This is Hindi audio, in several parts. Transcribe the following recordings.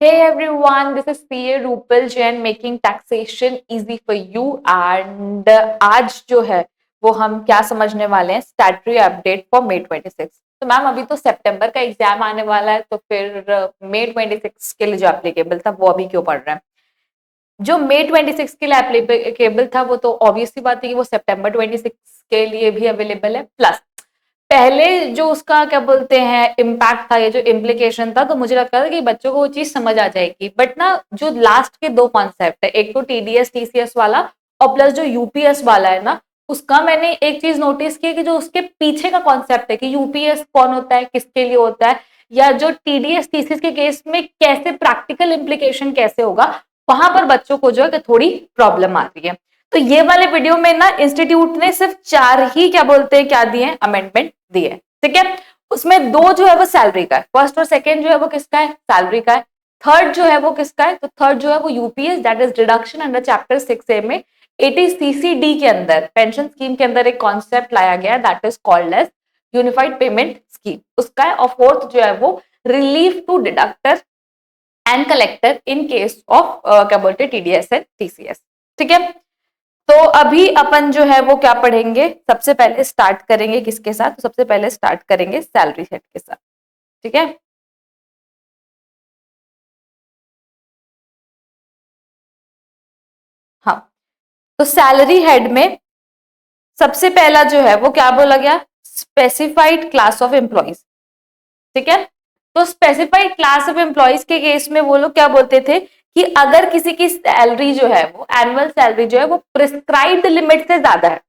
Hey everyone, this is CA Rupal Jain making taxation easy for you and आज जो है वो हम क्या समझने वाले हैं स्टैट्यूटरी अपडेट फॉर May 26। तो मैम अभी तो सितंबर का एग्जाम आने वाला है तो फिर May 26 के लिए जो एप्लीकेबल था वो अभी क्यों पढ़ रहे हैं। जो May 26 के लिए एप्लीकेबल था वो तो ऑब्वियस सी बात है कि वो सितंबर 26 के लिए भी अवेलेबल है। प्लस पहले जो उसका क्या बोलते हैं इम्पैक्ट था, ये जो इम्प्लीकेशन था, तो मुझे लगता था कि बच्चों को वो चीज समझ आ जाएगी। बट ना जो लास्ट के दो कॉन्सेप्ट है, एक तो टीडीएस टीसीएस वाला और प्लस जो यूपीएस वाला है ना, उसका मैंने एक चीज नोटिस की कि जो उसके पीछे का कॉन्सेप्ट है कि यूपीएस कौन होता है, किसके लिए होता है, या जो टीडीएस टीसीएस के केस में कैसे प्रैक्टिकल इम्प्लीकेशन कैसे होगा, वहां पर बच्चों को जो है थोड़ी प्रॉब्लम आ रही है। तो ये वाले वीडियो में ना इंस्टीट्यूट ने सिर्फ 4 ही क्या बोलते हैं क्या दिए अमेंडमेंट दिए, ठीक है। उसमें 2 जो है वो सैलरी का है, फर्स्ट और सेकंड जो है वो किसका है, सैलरी का है। थर्ड जो है वो किसका है, तो थर्ड जो है वो UPS that is deduction under chapter 6A में 80CCD के अंदर पेंशन स्कीम के अंदर एक कॉन्सेप्ट लाया गया है that is called as unified payment scheme, उसका है। और फोर्थ जो है वो relief to deductor and collector in case of क्या बोलते हैं टीडीएस एंड टीसीएस, ठीक है। तो अभी अपन जो है वो क्या पढ़ेंगे, सबसे पहले स्टार्ट करेंगे किसके साथ, तो सबसे पहले स्टार्ट करेंगे सैलरी हेड के साथ, ठीक है। हाँ, तो सैलरी हेड में सबसे पहला जो है वो क्या बोला गया, स्पेसिफाइड क्लास ऑफ एम्प्लॉइज, ठीक है। तो स्पेसिफाइड क्लास ऑफ एम्प्लॉइज के केस में वो लोग क्या बोलते थे कि अगर किसी की सैलरी जो है वो एनुअल सैलरी जो है वो प्रिस्क्राइब्ड लिमिट से ज्यादा है,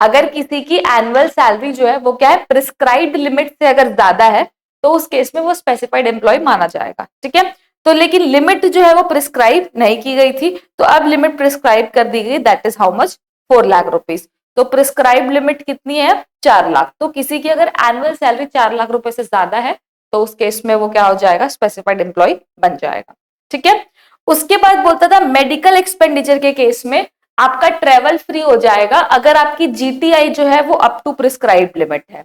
अगर किसी की एनुअल सैलरी जो है वो क्या है प्रिस्क्राइब्ड लिमिट से अगर ज्यादा है, तो उस केस में वो स्पेसिफाइड एम्प्लॉय माना जाएगा, ठीक है। तो लेकिन लिमिट जो है वो प्रिस्क्राइब नहीं की गई थी, तो अब लिमिट प्रिस्क्राइब कर दी गई, that is how much, 4 lakh rupees. तो प्रिस्क्राइब लिमिट कितनी है, 4 लाख। तो किसी की अगर एनुअल सैलरी 4 लाख रुपए से ज्यादा है तो उस केस में वो क्या हो जाएगा, स्पेसिफाइड एम्प्लॉय बन जाएगा, ठीक है। उसके बाद बोलता था मेडिकल एक्सपेंडिचर के केस में आपका ट्रेवल फ्री हो जाएगा अगर आपकी जीटीआई जो है वो अप टू प्रिस्क्राइब लिमिट है।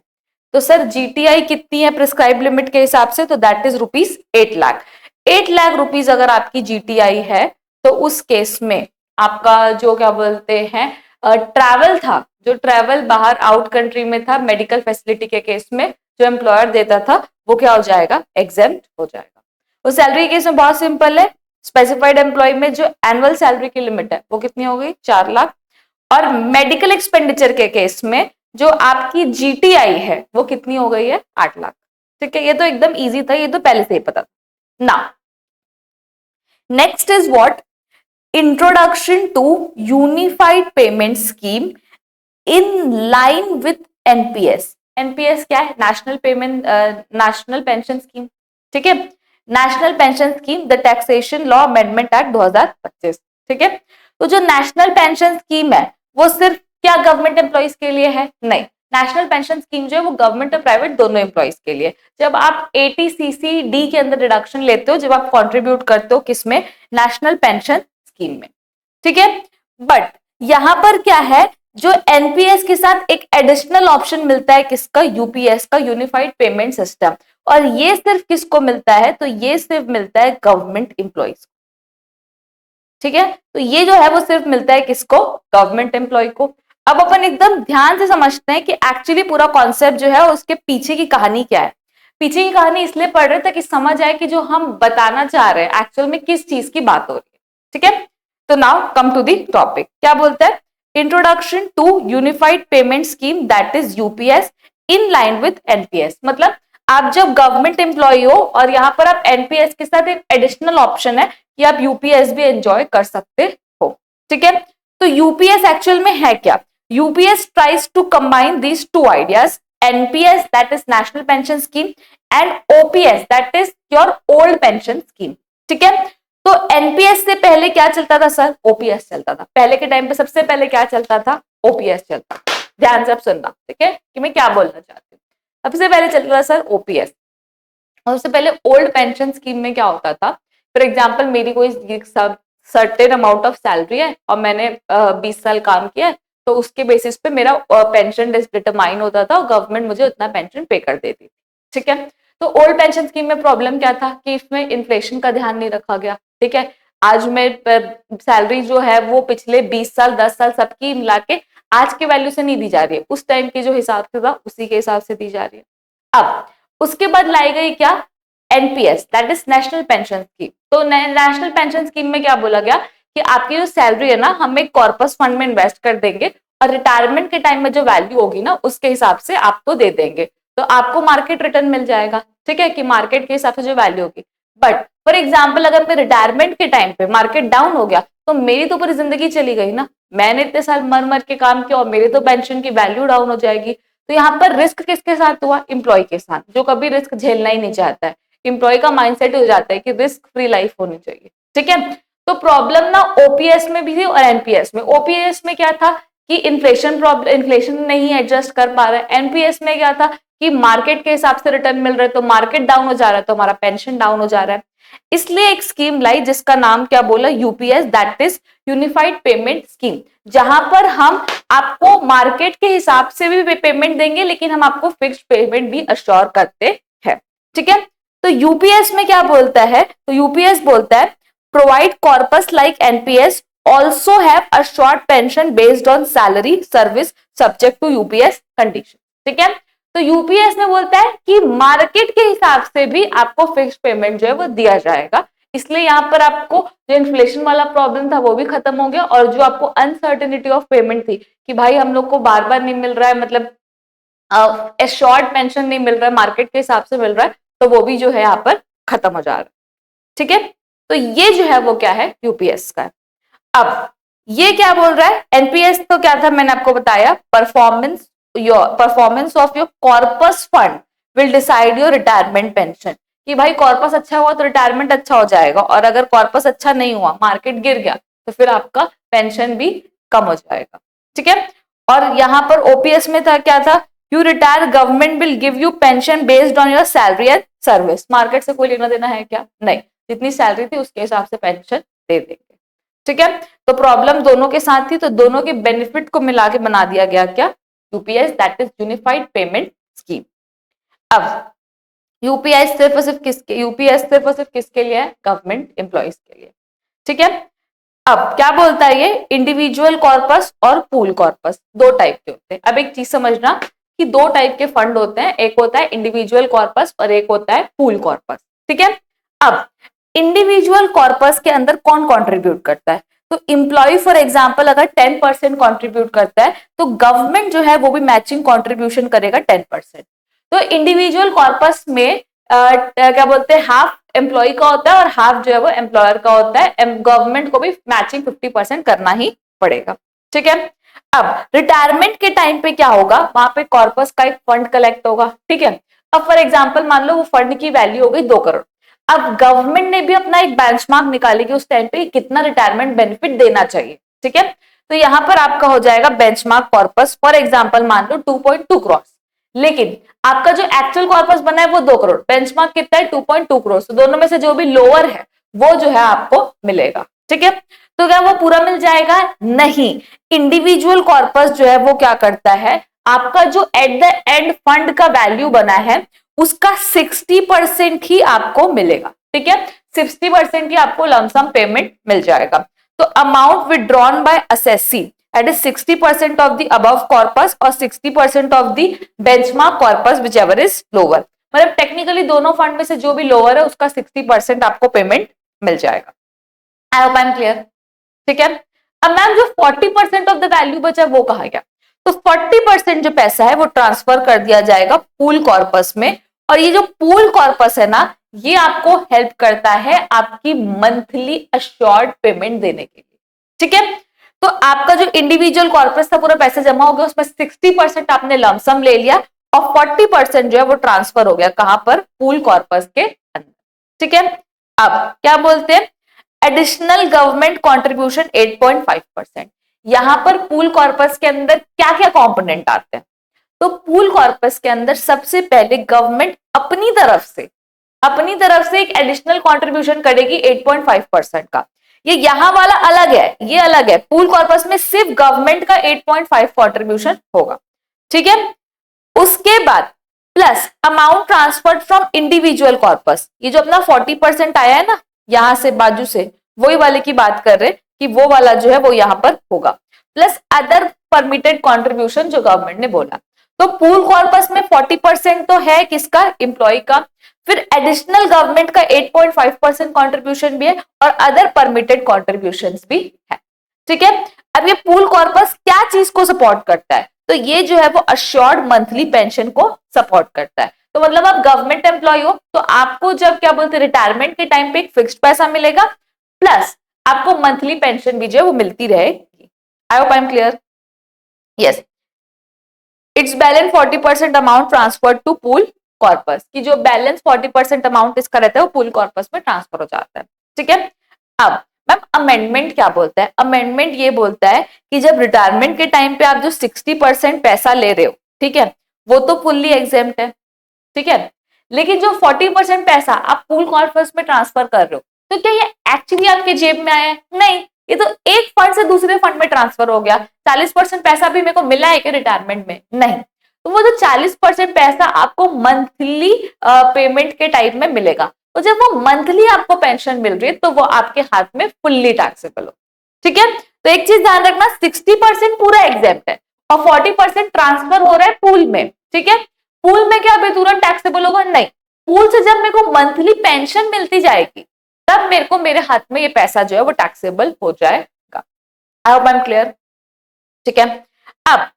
तो सर जीटीआई कितनी है प्रिस्क्राइब लिमिट के हिसाब से, तो that is rupees 8 lakh. 8 lakh rupees अगर आपकी जीटीआई है तो उस केस में आपका जो क्या बोलते हैं ट्रैवल था, जो ट्रैवल बाहर आउट कंट्री में था मेडिकल फैसिलिटी के केस में जो एम्प्लॉयर देता था वो क्या हो जाएगा, एग्जेम्प्ट हो जाएगा। वो सैलरी केस में बहुत सिंपल है, स्पेसिफाइड एम्प्लॉय में जो एनुअल सैलरी की लिमिट है वो कितनी हो गई, 4 लाख। और मेडिकल एक्सपेंडिचर के केस में जो आपकी जीटीआई है वो कितनी हो गई है, 8 लाख, ठीक है। ये तो एकदम इजी था, ये तो पहले से ही पता था ना। Next is what, introduction to unified payment scheme in line with NPS. NPS क्या है, national payment national pension scheme, ठीक है। National pension scheme the taxation law amendment act 2025, ठीक है। तो जो नेशनल पेंशन स्कीम है वो सिर्फ क्या गवर्नमेंट एम्प्लॉइज के लिए है, नहीं, नेशनल पेंशन स्कीम जो है वो गवर्नमेंट और प्राइवेट दोनों एम्प्लॉइज के लिए। जब आप 80CCD के अंदर डिडक्शन लेते हो, जब आप कंट्रीब्यूट करते हो किसमें, नेशनल पेंशन स्कीम में, ठीक है। बट यहां पर क्या है, जो एनपीएस के साथ एक एडिशनल ऑप्शन मिलता है किसका, यूपीएस का, यूनिफाइड पेमेंट सिस्टम। और ये सिर्फ किसको मिलता है, तो ये सिर्फ मिलता है गवर्नमेंट एम्प्लॉइज को, ठीक है। तो ये जो है वो सिर्फ मिलता है किसको, गवर्नमेंट एम्प्लॉय को। अब अपन एकदम ध्यान से समझते हैं कि एक्चुअली पूरा कॉन्सेप्ट जो है उसके पीछे की कहानी क्या है। पीछे की कहानी इसलिए पढ़ रहे थे कि समझ आए कि जो हम बताना चाह रहे हैं एक्चुअल में किस चीज की बात हो रही है, ठीक है। तो now come to the topic, क्या बोलता है, introduction to unified payment scheme that is UPS in line with NPS. मतलब आप जब गवर्नमेंट एम्प्लॉय हो और यहां पर आप एनपीएस के साथ एक एडिशनल ऑप्शन है कि आप यूपीएस भी एंजॉय कर सकते हो, ठीक है। तो यूपीएस एक्चुअल में है क्या, UPS tries to combine these two ideas, NPS that is national pension scheme and OPS that is your old pension scheme, ठीक है। तो एनपीएस से पहले क्या चलता था सर, ओपीएस चलता था। पहले के टाइम पे सबसे पहले क्या चलता था, ओपीएस चलता था। ध्यान से अब सुनना, ठीक है, कि मैं क्या बोलना चाहती हूँ। सबसे पहले चलता था सर ओपीएस, और उससे पहले ओल्ड पेंशन स्कीम में क्या होता था, फॉर एग्जाम्पल मेरी कोई सर्टेन अमाउंट ऑफ सैलरी है और मैंने 20 साल काम किया है, तो उसके बेसिस पे मेरा पेंशन डिटरमाइन होता था और गवर्नमेंट मुझे उतना पेंशन पे कर देती थी, ठीक है। तो ओल्ड पेंशन स्कीम में प्रॉब्लम क्या था कि इसमें इन्फ्लेशन का ध्यान नहीं रखा गया, ठीक है। आज में सैलरी जो है वो पिछले 20 साल 10 साल सबकी मिला के आज के वैल्यू से नहीं दी जा रही है, उस टाइम के जो हिसाब से था उसी के हिसाब से दी जा रही है। अब उसके बाद लाई गई क्या, NPS, that is national pension scheme. तो नेशनल पेंशन स्कीम में क्या बोला गया कि आपकी जो सैलरी है ना हम एक कॉर्पस फंड में इन्वेस्ट कर देंगे और रिटायरमेंट के टाइम में जो वैल्यू होगी ना उसके हिसाब से आपको दे देंगे, तो आपको मार्केट रिटर्न मिल जाएगा, ठीक है, कि मार्केट के हिसाब से जो वैल्यू होगी। बट फॉर एग्जाम्पल अगर मैं रिटायरमेंट के टाइम पे मार्केट डाउन हो गया तो मेरी तो पूरी जिंदगी चली गई ना, मैंने इतने साल मर मर के काम किया और मेरी तो पेंशन की वैल्यू डाउन हो जाएगी। तो यहाँ पर रिस्क किसके साथ हुआ, एम्प्लॉय के साथ, जो कभी रिस्क झेलना ही नहीं चाहता है। एम्प्लॉय का माइंडसेट हो जाता है कि रिस्क फ्री लाइफ होनी चाहिए, ठीक है। तो प्रॉब्लम ना ओपीएस में भी थी और एनपीएस में। ओपीएस में क्या था कि इन्फ्लेशन नहीं एडजस्ट कर पा रहे, एनपीएस में क्या था कि मार्केट के हिसाब से रिटर्न मिल रहा है, तो मार्केट डाउन हो जा रहा है तो हमारा पेंशन डाउन हो जा रहा है। इसलिए एक स्कीम लाई जिसका नाम क्या बोला, UPS, that is unified payment scheme, जहां पर हम आपको मार्केट के हिसाब से भी पेमेंट देंगे लेकिन हम आपको फिक्स्ड पेमेंट भी अश्योर करते हैं, ठीक है। तो यूपीएस में क्या बोलता है, तो यूपीएस बोलता है provide corpus like NPS also have a short pension based on salary service subject to UPS condition, ठीक है। तो यूपीएस में बोलता है कि मार्केट के हिसाब से भी आपको फिक्स्ड पेमेंट जो है वो दिया जाएगा, इसलिए यहाँ पर आपको जो इन्फ्लेशन वाला प्रॉब्लम था वो भी खत्म हो गया और जो आपको अनसर्टेनिटी ऑफ पेमेंट थी कि भाई हम लोग को बार बार नहीं मिल रहा है, मतलब शॉर्ट पेंशन नहीं मिल रहा है, मार्केट के हिसाब से मिल रहा है, तो वो भी जो है यहाँ पर खत्म हो जा रहा है, ठीक है। तो ये जो है वो क्या है, यूपीएस का है। अब ये क्या बोल रहा है, एनपीएस तो क्या था मैंने आपको बताया, performance of your corpus fund will decide your retirement pension, कि भाई कॉर्पस अच्छा हुआ तो रिटायरमेंट अच्छा हो जाएगा और अगर कॉर्पस अच्छा नहीं हुआ, मार्केट गिर गया, तो फिर आपका पेंशन भी कम हो जाएगा, ठीक है। और यहाँ पर ओपीएस में था क्या था, you retire government will give you pension based on your salary and service, market से कोई लेना देना है क्या, नहीं, जितनी सैलरी थी उसके हिसाब से पेंशन दे देंगे, ठीक है। तो प्रॉब्लम दोनों के साथ थी, तो दोनों के बेनिफिट को मिला के बना दिया गया क्या, UPS, that is unified payment scheme. अब यूपीएस सिर्फ और सिर्फ किसके लिए है, गवर्नमेंट एम्प्लॉइज के लिए, ठीक है। अब क्या बोलता है ये, इंडिविजुअल कॉर्पस और पूल कॉर्पस दो टाइप के होते हैं। अब एक चीज समझना कि दो टाइप के फंड होते हैं, एक होता है इंडिविजुअल कॉर्पस और एक होता है पूल कॉर्पस, ठीक है। अब इंडिविजुअल कॉर्पस के अंदर कौन कंट्रीब्यूट करता है, तो इंप्लॉय फॉर एग्जांपल अगर 10% कंट्रीब्यूट करता है तो गवर्नमेंट जो है वो भी मैचिंग कंट्रीब्यूशन करेगा 10%। तो इंडिविजुअल कॉर्पस में क्या बोलते हैं, हाफ एम्प्लॉय का होता है और हाफ जो है वो एम्प्लॉयर का होता है, गवर्नमेंट को भी मैचिंग 50% करना ही पड़ेगा, ठीक है। अब रिटायरमेंट के टाइम पे क्या होगा, वहां पे कॉर्पस का एक फंड कलेक्ट होगा, ठीक है। अब फॉर एग्जांपल मान लो वो फंड की वैल्यू हो गई 2 करोड़, अब गवर्नमेंट ने भी अपना एक बेंचमार्क निकालेगी उस टाइम पे कितना रिटायरमेंट बेनिफिट देना चाहिए, ठीक है। तो यहां पर आपका हो जाएगा बेंचमार्क कॉर्पस, फॉर एग्जांपल मान लो 2.2 करोड़, लेकिन आपका जो एक्चुअल कॉर्पस बना है वो 2 करोड़, बेंचमार्क कितना है 2.2 करोड़, तो दोनों में से जो भी लोअर है वो जो है आपको मिलेगा, ठीक है। तो क्या वो पूरा मिल जाएगा, नहीं, इंडिविजुअल कॉर्पस जो है वो क्या करता है, आपका जो एट द एंड फंड का वैल्यू बना है उसका 60% ही आपको मिलेगा, ठीक है, 60% ही आपको लमसम पेमेंट मिल जाएगा। तो amount withdrawn bye assessee that is 60% of the above corpus और 60% of the benchmark corpus whichever is lower, मतलब टेक्निकली दोनों फंड में से जो भी लोअर है उसका 60% आपको पेमेंट मिल जाएगा। I hope I am clear, ठीक है। अब मैम जो 40% ऑफ द वैल्यू बचा वो कहा गया, तो 40% जो पैसा है वो ट्रांसफर कर दिया जाएगा पूल कॉर्पस में, और ये जो पूल कॉर्पस है ना ये आपको हेल्प करता है आपकी मंथली अश्योर्ड पेमेंट देने के लिए, ठीक है। तो आपका जो इंडिविजुअल कॉर्पस था पूरा पैसा जमा हो गया, उसमें 60% आपने लमसम ले लिया और 40% जो है वो ट्रांसफर हो गया कहां पर, पूल कॉर्पस के अंदर, ठीक है। अब क्या बोलते हैं, एडिशनल गवर्नमेंट कॉन्ट्रीब्यूशन 8.5%, यहां पर पूल कॉर्पस के अंदर क्या क्या कॉम्पोनेंट आते हैं, तो पूल कॉर्पस के अंदर सबसे पहले गवर्नमेंट अपनी तरफ से एक एडिशनल कॉन्ट्रीब्यूशन करेगी 8.5% का, ये यहां वाला अलग है, ये अलग है, पूल कॉर्पस में सिर्फ गवर्नमेंट का 8.5 कंट्रीब्यूशन होगा, ठीक है। उसके बाद plus amount transferred from individual corpus, ये जो अपना 40% आया है ना यहां से बाजू से, वही वाले की बात कर रहे कि वो वाला जो है वो यहां पर होगा, प्लस अदर परमिटेड कॉन्ट्रीब्यूशन जो गवर्नमेंट ने बोला। तो पूल कॉर्पस में 40% तो है किसका, एम्प्लॉय का, फिर एडिशनल गवर्नमेंट का 8.5% कॉन्ट्रीब्यूशन भी है और अदर परमिटेड कॉन्ट्रीब्यूशन भी है। ठीक है, अब ये पूल कॉर्पस क्या चीज को सपोर्ट करता है, तो ये जो है वो अश्योर्ड मंथली पेंशन को सपोर्ट करता है। तो मतलब आप गवर्नमेंट एम्प्लॉय हो तो आपको जब क्या बोलते हैं रिटायरमेंट के टाइम पे एक फिक्स्ड पैसा मिलेगा, प्लस आपको मंथली पेंशन भी जो है वो मिलती रहेगी। I hope I am clear. Yes, it's balance 40% amount transfer to pool corpus, की जो बैलेंस 40% अमाउंट इसका रहता है वो पूल कॉर्पस में ट्रांसफर हो जाता है। ठीक है, अब मैम अमेंडमेंट क्या बोलता है, अमेंडमेंट ये बोलता है कि जब रिटायरमेंट के टाइम पे आप जो 60% पैसा ले रहे हो, ठीक है, वो तो फुल्ली एग्जेम्प्ट है, ठीक है, लेकिन जो 40% पैसा आप पूल कॉर्पस में ट्रांसफर कर रहे हो, तो क्या ये एक्चुअली आपके जेब में आया है? नहीं, ये तो एक फंड से दूसरे फंड में ट्रांसफर हो गया। 40% पैसा भी मेरे को मिला है कि रिटायरमेंट में? नहीं, तो वो जो 40% पैसा आपको मंथली पेमेंट के टाइप में मिलेगा, तो जब वो मंथली आपको पेंशन मिल रही है तो वो आपके हाथ में फुल्ली टैक्सेबल हो। ठीक है, तो एक चीज ध्यान रखना, 60% पूरा एग्जेम्प्ट है और 40% ट्रांसफर हो रहा है पूल में। ठीक है, पूल में क्या अभी तुरंत टैक्सेबल होगा? नहीं, पूल से जब मेरे को मंथली पेंशन मिलती जाएगी तब मेरे को मेरे हाथ में ये पैसा जो है वो टैक्सेबल हो जाएगा। I hope I am clear. ठीक है, अब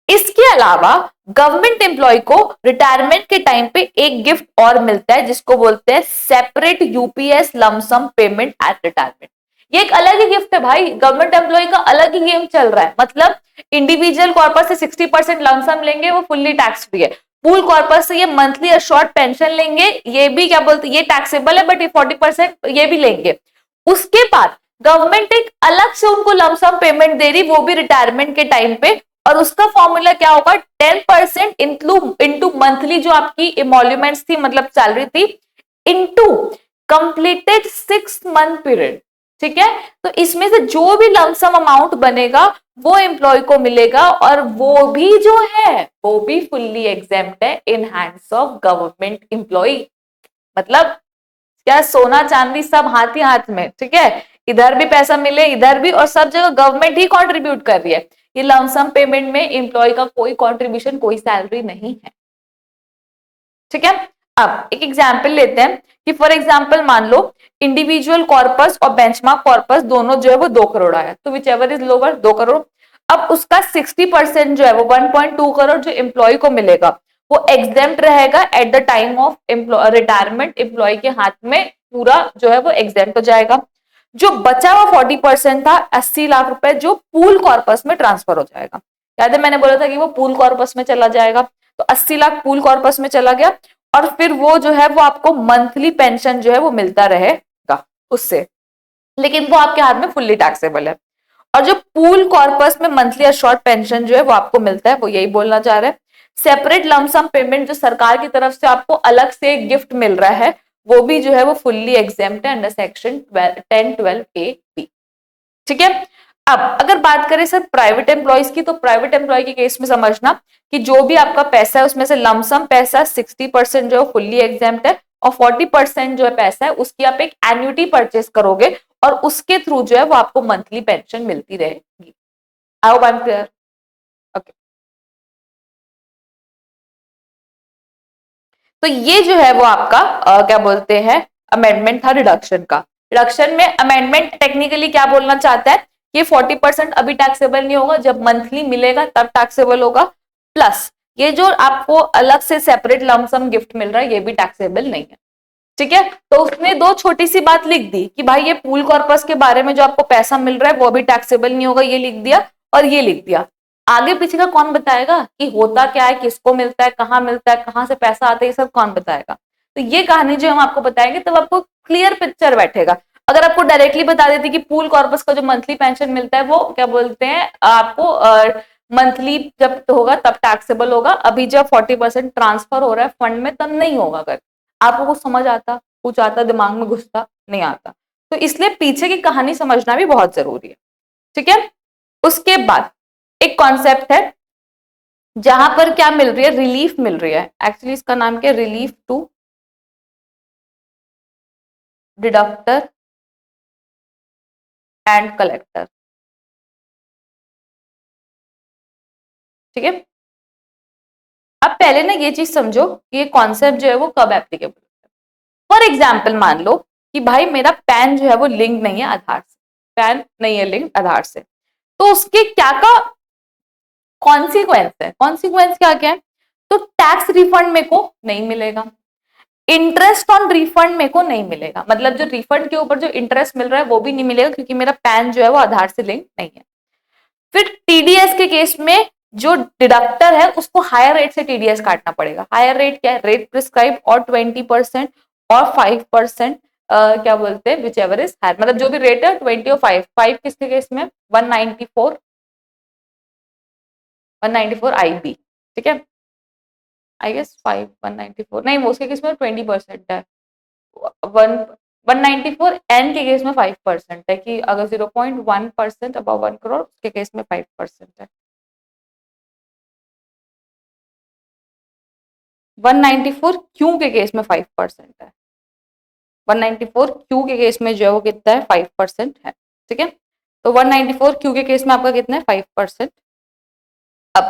इसके अलावा गवर्नमेंट एम्प्लॉय को रिटायरमेंट के टाइम पे एक गिफ्ट और मिलता है जिसको बोलते हैं separate UPS lump sum payment at retirement. ये एक अलग ही गिफ्ट है भाई, गवर्नमेंट एम्प्लॉय का अलग ही गेम चल रहा है। मतलब इंडिविजुअल कॉर्पस से 60% लमसम लेंगे वो फुल्ली टैक्स फ्री है, पूल कॉर्पस से ये मंथली अशोर्ड पेंशन लेंगे, ये भी क्या बोलते ये टैक्सेबल है बट ये 40% ये भी लेंगे। उसके बाद गवर्नमेंट एक अलग से उनको लमसम पेमेंट दे रही, वो भी रिटायरमेंट के टाइम पे, और उसका फॉर्मूला क्या होगा, 10% इंटू मंथली जो आपकी इमोल्यूमेंट्स थी, मतलब सैलरी थी, इंटू कंप्लीटेड 6 मंथ पीरियड। ठीक है, तो इसमें से जो भी लमसम अमाउंट बनेगा वो एम्प्लॉय को मिलेगा और वो भी जो है वो भी फुल्ली एग्जेम्प्ट है in hands of government employee. मतलब क्या सोना चांदी सब हाथ ही हाथ में। ठीक है, इधर भी पैसा मिले इधर भी, और सब जगह गवर्नमेंट ही कंट्रीब्यूट कर रही है। ये लमसम पेमेंट में एम्प्लॉय का कोई कंट्रीब्यूशन, कोई सैलरी नहीं है। ठीक है, अब एक एग्जांपल लेते हैं कि फॉर एग्जांपल मान लो इंडिविजुअल कॉर्पस और बेंचमार्क कॉर्पस दोनों जो है वो 2 करोड़ आया, तो which ever is lower 2 crore. अब उसका 60% जो है वो 1.2 करोड़ जो एम्प्लॉय को मिलेगा वो एग्जेम्प्ट रहेगा at the time of retirement. Employee के हाथ में पूरा जो है वो एग्जेम्प्ट हो जाएगा। जो बचा हुआ 40% था 80 लाख रुपए जो पूल कॉर्पस में ट्रांसफर हो जाएगा। याद है मैंने बोला था कि वो पूल कॉर्पस में चला जाएगा, तो 80 लाख पूल कॉर्पस में चला गया और फिर वो जो है वो आपको मंथली पेंशन जो है वो मिलता रहेगा उससे, लेकिन वो आपके हाथ में फुल्ली टैक्सेबल है। और जो पूल कॉर्पस में मंथली अशोर्ड पेंशन जो है वो आपको मिलता है, वो यही बोलना चाह रहे हैं। सेपरेट लमसम पेमेंट जो सरकार की तरफ से आपको अलग से एक गिफ्ट मिल रहा है वो भी जो है वो फुल्ली एग्जेम्प्ट है अंडर सेक्शन 10(12)(a)(b). ठीक है, अब अगर बात करें सर प्राइवेट एम्प्लॉयज की, तो प्राइवेट एम्प्लॉय के केस में समझना कि जो भी आपका पैसा है उसमें से लमसम पैसा 60% जो है फुल्ली एग्जेम्प्ट है और 40% जो है पैसा है उसकी आप एक एन्युटी परचेस करोगे और उसके थ्रू जो है वो आपको मंथली पेंशन मिलती रहेगी। I hope I am clear. Okay, तो ये जो है वो आपका क्या बोलते हैं अमेंडमेंट था रिडक्शन का। रिडक्शन में अमेंडमेंट टेक्निकली क्या बोलना चाहता है कि 40% अभी टैक्सेबल नहीं होगा, जब मंथली मिलेगा तब टैक्सेबल होगा, प्लस ये जो आपको अलग से सेपरेट लमसम गिफ्ट मिल रहा है ये भी टैक्सेबल नहीं है। ठीक है, तो उसने दो छोटी सी बात लिख दी कि भाई ये पूल कॉर्पस के बारे में जो आपको पैसा मिल रहा है वो भी टैक्सेबल नहीं होगा, ये लिख दिया और ये लिख दिया। आगे पीछे का कौन बताएगा कि होता क्या है, किसको मिलता है, कहाँ मिलता है, कहाँ से पैसा आता है, ये सब कौन बताएगा। तो ये कहानी जो हम आपको बताएंगे तब आपको क्लियर पिक्चर बैठेगा। अगर आपको डायरेक्टली बता देती कि पूल कॉर्पस का जो मंथली पेंशन मिलता है वो क्या बोलते हैं आपको मंथली जब होगा तब टैक्सेबल होगा, अभी जब 40% ट्रांसफर हो रहा है फंड में तब नहीं होगा। अगर आपको कुछ समझ आता, कुछ आता, दिमाग में घुसता नहीं आता, तो इसलिए पीछे की कहानी समझना भी बहुत जरूरी है। ठीक है, उसके बाद एक कॉन्सेप्ट है जहां पर क्या मिल रही है, रिलीफ मिल रही है। एक्चुअली इसका नाम क्या है, relief to deductor and collector. ठीक है, अब पहले ना ये चीज समझो कि ये कॉन्सेप्ट जो है वो कब एप्लीकेबल है। फॉर एग्जाम्पल मान लो कि भाई मेरा पैन जो है वो लिंक नहीं है आधार से, पैन नहीं है लिंक आधार से, तो उसके क्या का कॉन्सिक्वेंस है, कॉन्सिक्वेंस क्या क्या है, तो टैक्स रिफंड मेरे को नहीं मिलेगा, इंटरेस्ट ऑन रिफंड मेरे को नहीं मिलेगा, मतलब जो रिफंड के ऊपर जो इंटरेस्ट मिल रहा है वो भी नहीं मिलेगा क्योंकि मेरा पैन जो है वो आधार से लिंक नहीं है। फिर टीडीएस के केस में जो डिडक्टर है उसको हायर रेट से टीडीएस काटना पड़ेगा। हायर रेट क्या है, रेट प्रिस्क्राइब और 20% और 5%, क्या बोलते हैं, विच एवर इज हायर, मतलब जो भी रेट है 20 और 5 किसके केस में 194 आईबी। ठीक है, आई गेस 194 नहीं, वो उसके केस में 20% है, 194 एन के केस में 5% है कि अगर 0.1% अबव 1 करोड़ उसके केस में 5% है। 194 क्यू के केस में 5% है, 194 क्यू के केस में जो है वो कितना है, 5% है। ठीक है, तो 194 क्यू के केस में आपका कितना है, 5%। अब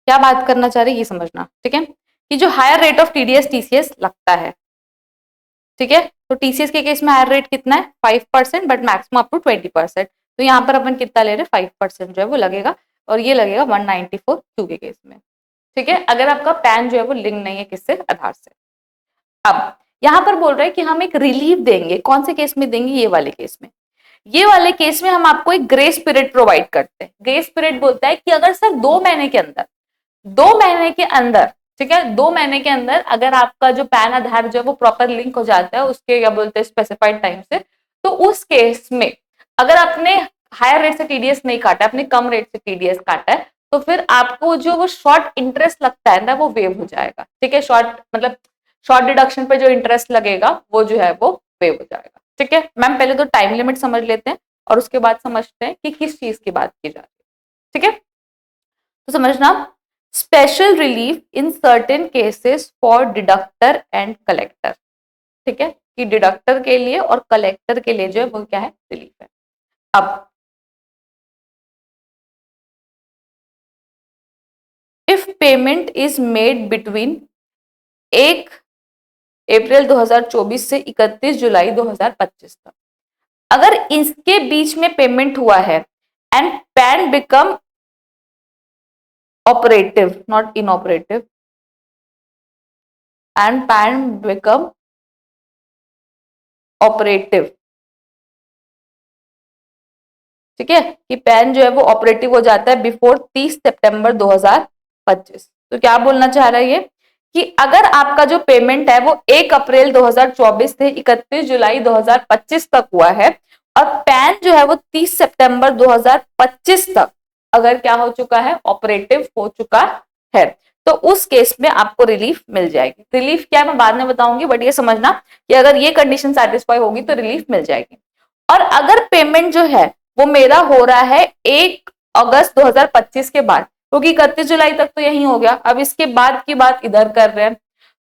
क्या बात करना चाह रहे ये समझना। ठीक है, कि जो higher rate of TDS TCS लगता है, ठीक है, तो टीसीएस के केस में हायर रेट कितना है, 5%, बट मैक्सिमम अप टू 20%। तो यहाँ पर अपन कितना ले रहे हैं, 5% जो है वो लगेगा, और ये लगेगा 194 क्यू के केस में। ठीक है, अगर आपका पैन जो है वो लिंक नहीं है किससे, आधार से। अब यहां पर बोल रहे हैं कि हम एक रिलीफ देंगे, कौन से केस में देंगे, ये वाले केस में। ये वाले केस में हम आपको एक ग्रेस पीरियड प्रोवाइड करते हैं। ग्रेस पीरियड बोलता है कि अगर सर 2 महीने के अंदर, 2 महीने के अंदर, ठीक है, 2 महीने के अंदर अगर आपका जो पैन आधार जो है वो प्रॉपर लिंक हो जाता है उसके क्या बोलते हैं स्पेसिफाइड टाइम से, तो उस केस में अगर आपने हायर रेट से टीडीएस नहीं काटा, आपने कम रेट से टीडीएस काटा है, तो फिर आपको जो वो शॉर्ट इंटरेस्ट लगता है ना वो वेव हो जाएगा। ठीक है, शॉर्ट मतलब शॉर्ट डिडक्शन पे जो इंटरेस्ट लगेगा वो जो है वो वेव हो जाएगा। ठीक है मैम, पहले तो टाइम लिमिट समझ लेते हैं और उसके बाद समझते हैं कि किस चीज की बात की जा रही है। ठीक है, तो समझना, special relief in certain cases for deductor and collector. ठीक है, कि डिडक्टर के लिए और कलेक्टर के लिए जो है वो क्या है, रिलीफ है। अब if payment is made between 1 अप्रैल 2024 से 31 जुलाई 2025 तक, अगर इसके बीच में पेमेंट हुआ है and pan become operative not inoperative, and pan become operative, ठीक है, कि पैन जो है वो ऑपरेटिव हो जाता है बिफोर 30 सितंबर 2025। तो क्या बोलना चाह रहा है ये, कि अगर आपका जो पेमेंट है वो 1 अप्रैल 2024 से 31 जुलाई 2025 तक हुआ है और पैन जो है वो 30 सितंबर 2025 तक अगर क्या हो चुका है, ऑपरेटिव हो चुका है, तो उस केस में आपको रिलीफ मिल जाएगी। रिलीफ क्या है मैं बाद में बताऊंगी, बट ये समझना कि अगर ये कंडीशन सेटिस्फाई होगी तो रिलीफ मिल जाएगी। और अगर पेमेंट जो है वो मेरा हो रहा है 1 अगस्त 2025 के बाद, क्योंकि 31 जुलाई तक तो यही हो गया, अब इसके बाद की बात इधर कर रहे हैं,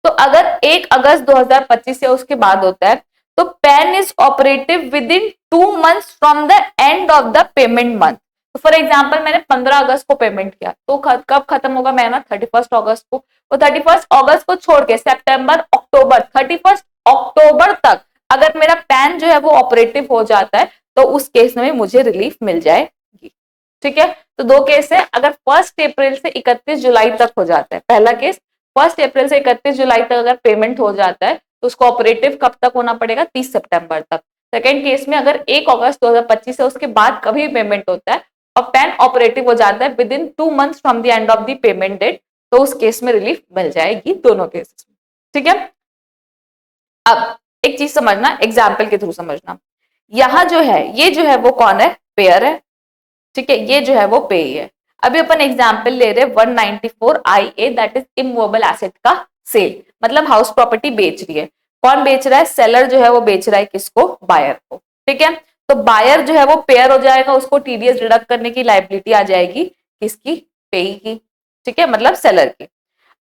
तो अगर 1 अगस्त 2025 या उसके बाद होता है तो pan is operative with in 2 months from the end of the payment month. तो फॉर एग्जाम्पल मैंने 15 अगस्त को पेमेंट किया, तो कब खत्म होगा महीना, 31 अगस्त को। तो 31 अगस्त को छोड़ के सितंबर अक्टूबर, 31 अक्टूबर तक अगर मेरा पैन जो है वो ऑपरेटिव हो जाता है तो उस केस में मुझे रिलीफ मिल जाएगी। ठीक है, तो दो केस है, अगर 1 अप्रैल से 31 जुलाई तक हो जाता है, पहला केस 1 अप्रैल से 31 जुलाई तक अगर पेमेंट हो जाता है तो उसको ऑपरेटिव कब तक होना पड़ेगा, 30 सितंबर तक। सेकेंड केस में अगर 1 अगस्त 2025 से उसके बाद कभी पेमेंट होता है और पैन ऑपरेटिव हो जाता है within 2 months from the end of the payment date, तो उस केस में रिलीफ मिल जाएगी दोनों केसेस में। ठीक है, अब एक चीज समझना, एग्जाम्पल के थ्रू समझना, यहां जो है ये जो है वो कौन है, पेयर है। ठीक है, ये जो है वो पे है। अभी अपन एग्जाम्पल ले रहे 194 IA, that is immovable asset का सेल, मतलब हाउस प्रॉपर्टी बेच रही है। कौन बेच रहा है, सेलर जो है वो बेच रहा है किसको, बायर को। ठीक है, तो बायर जो है वो पेयर हो जाएगा, उसको टीडीएस डिडक्ट करने की लाइबिलिटी आ जाएगी किसकी, पे की। ठीक है, मतलब सेलर की।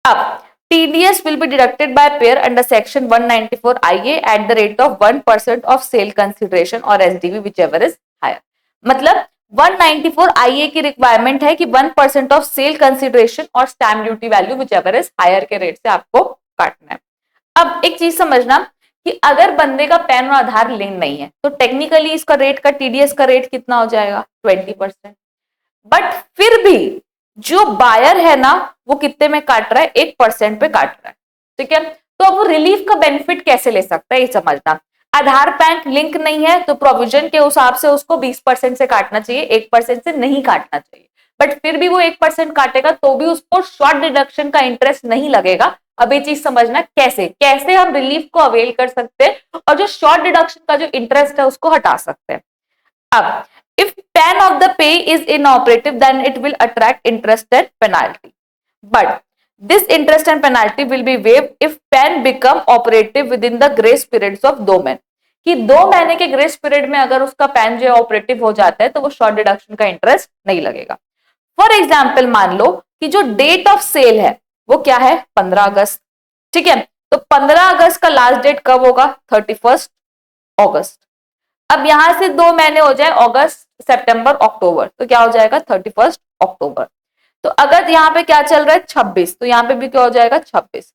अब TDS will be deducted by payer under section 194 IA at the rate of 1% of sale consideration or SDV whichever is higher। मतलब 194 IA की रिक्वायरमेंट है कि 1% ऑफ सेल कंसिडरेशन और stamp duty value whichever is higher के रेट से आपको काटना है। अब एक चीज समझना कि अगर बंदे का पैन और आधार लिंक नहीं है तो टेक्निकली इसका रेट का TDS का रेट कितना हो जाएगा 20%। बट फिर भी जो बायर है ना वो कितने में काट रहा है 1% पे काट रहा है। ठीक है, तो अब वो रिलीफ का बेनिफिट कैसे ले सकता है ये समझना। आधार पैन लिंक नहीं है तो प्रोविजन के हिसाब से उसको 20% से काटना चाहिए, 1% से नहीं काटना चाहिए। बट फिर भी वो 1% काटेगा तो भी उसको शॉर्ट डिडक्शन का इंटरेस्ट नहीं लगेगा। अब ये चीज समझना कैसे कैसे हम रिलीफ को अवेल कर सकते हैं और जो शॉर्ट डिडक्शन का जो इंटरेस्ट है उसको हटा सकते हैं। अब if PAN of the pay is inoperative then it will attract interest and penalty, but this interest and penalty will be waived if PAN become operative within the grace periods of 2 महीने। कि 2 महीने के ग्रेस पीरियड में अगर उसका पैन जो है ऑपरेटिव हो जाता है तो वो शॉर्ट डिडक्शन का इंटरेस्ट नहीं लगेगा। फॉर एग्जाम्पल मान लो कि जो डेट ऑफ सेल है वो क्या है 15 अगस्त। ठीक है, तो 15 अगस्त का लास्ट डेट कब होगा 31 अगस्त। अब यहां से 2 महीने हो जाए अगस्त सितंबर अक्टूबर तो क्या हो जाएगा 31 अक्टूबर। तो अगर यहाँ पे क्या चल रहा है 26 तो यहाँ पे भी क्या हो जाएगा 26।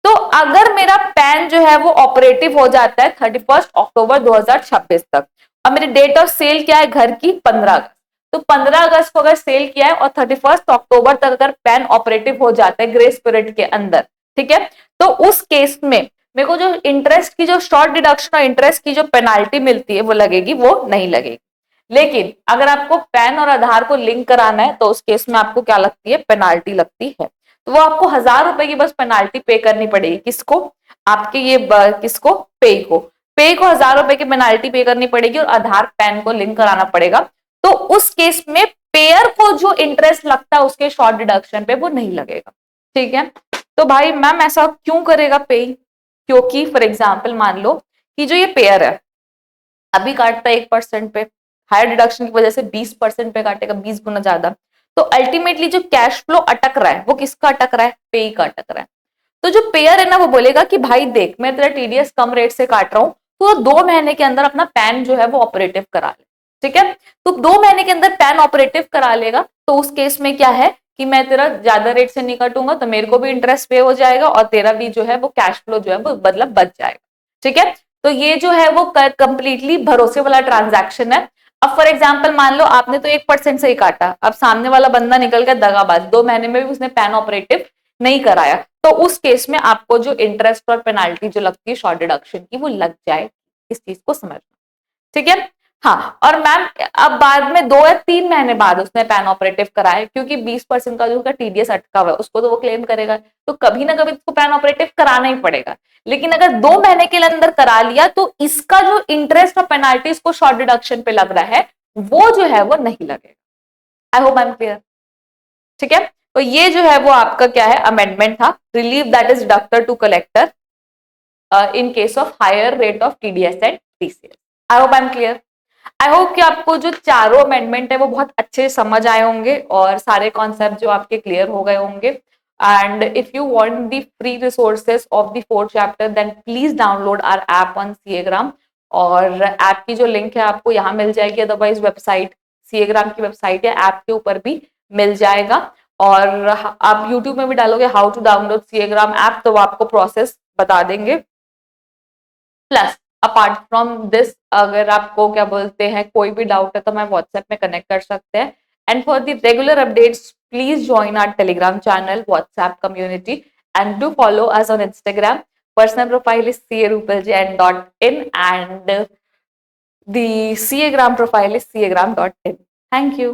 तो अगर मेरा पैन जो है वो ऑपरेटिव हो जाता है 31 अक्टूबर 2026 तक और मेरी डेट ऑफ सेल क्या है घर की 15 अगस्त, तो 15 अगस्त को अगर सेल किया है और 31 अक्टूबर तक अगर पैन ऑपरेटिव हो जाता है ग्रेस पीरियड के अंदर, ठीक है, तो उस केस में मेरे को जो इंटरेस्ट की जो शॉर्ट डिडक्शन और इंटरेस्ट की जो पेनाल्टी मिलती है वो लगेगी, वो नहीं लगेगी। लेकिन अगर आपको पैन और आधार को लिंक कराना है तो उस केस में आपको क्या लगती है पेनाल्टी लगती है। तो वो आपको 1000 रुपए की बस पेनाल्टी पे करनी पड़ेगी। किसको? आपके ये किसको? पे को 1000 रुपए की पेनाल्टी पे करनी पड़ेगी और आधार पैन को लिंक कराना पड़ेगा। तो उस केस में पेयर को जो इंटरेस्ट लगता है उसके शॉर्ट डिडक्शन पे वो नहीं लगेगा। ठीक है, तो भाई मैम ऐसा क्यों करेगा पे? क्योंकि फॉर एग्जाम्पल मान लो कि जो ये पेयर है अभी काटता है 1% पे, हायर डिडक्शन की वजह से 20% पे काटेगा, 20 गुना ज्यादा। तो अल्टीमेटली जो कैश फ्लो अटक रहा है वो किसका अटक रहा है? पे का अटक रहा है। तो जो पेयर है ना वो बोलेगा कि भाई देख मैं तेरा TDS कम रेट से काट रहा हूं तो 2 महीने के अंदर अपना पैन जो है वो ऑपरेटिव करा ले। ठीक है, तो 2 महीने के अंदर पैन ऑपरेटिव करा लेगा तो उस केस में क्या है कि मैं तेरा ज्यादा रेट से नहीं काटूंगा तो मेरे को भी इंटरेस्ट पे हो जाएगा और तेरा भी जो है वो कैश फ्लो जो है वो मतलब बच जाएगा। ठीक है, तो ये जो है वो कंप्लीटली भरोसे वाला ट्रांजैक्शन है। अब फॉर एग्जाम्पल मान लो आपने तो 1% से ही काटा, अब सामने वाला बंदा निकल गया दगाबाज, 2 महीने में भी उसने पैन ऑपरेटिव नहीं कराया, तो उस केस में आपको जो इंटरेस्ट और पेनाल्टी जो लगती है शॉर्ट डिडक्शन की वो लग जाए। इस चीज को समझना। ठीक है, हाँ, और मैम अब बाद में 2 या 3 महीने बाद उसने पैन ऑपरेटिव कराया क्योंकि 20% का जो उसका TDS अटका हुआ है उसको तो वो क्लेम करेगा, तो कभी ना कभी उसको पैन ऑपरेटिव कराना ही पड़ेगा। लेकिन अगर 2 महीने के अंदर करा लिया तो इसका जो इंटरेस्ट और पेनाल्टी इसको शॉर्ट डिडक्शन पे लग रहा है वो जो है वो नहीं लगेगा। आई होप आई एम क्लियर। ठीक है, तो ये जो है वो आपका क्या है अमेंडमेंट था, relieve that is deducted to collector in case of higher rate of TDS and TCS। I hope I am clear. I hope कि आपको जो चारों अमेंडमेंट है वो बहुत अच्छे समझ आए होंगे और सारे कॉन्सेप्ट जो आपके क्लियर हो गए होंगे। And if you want the free resources of the 4th chapter then please download our app on सीएग्राम। और ऐप की जो लिंक है आपको यहाँ मिल जाएगी, अदरवाइज वेबसाइट सीएग्राम की वेबसाइट या ऐप के ऊपर भी मिल जाएगा। और आप यूट्यूब में भी डालोगे हाउ टू डाउनलोड सीएग्राम ऐप तो वो आपको प्रोसेस बता देंगे। प्लस अपार्ट फ्रॉम दिस अगर आपको क्या बोलते हैं कोई भी डाउट है तो मैं व्हाट्सएप में कनेक्ट कर सकते हैं। And for the regular updates please join our Telegram channel WhatsApp community and do follow us on Instagram. Personal profile is carupalji.in and the CA gram profile is cagram.in. Thank you.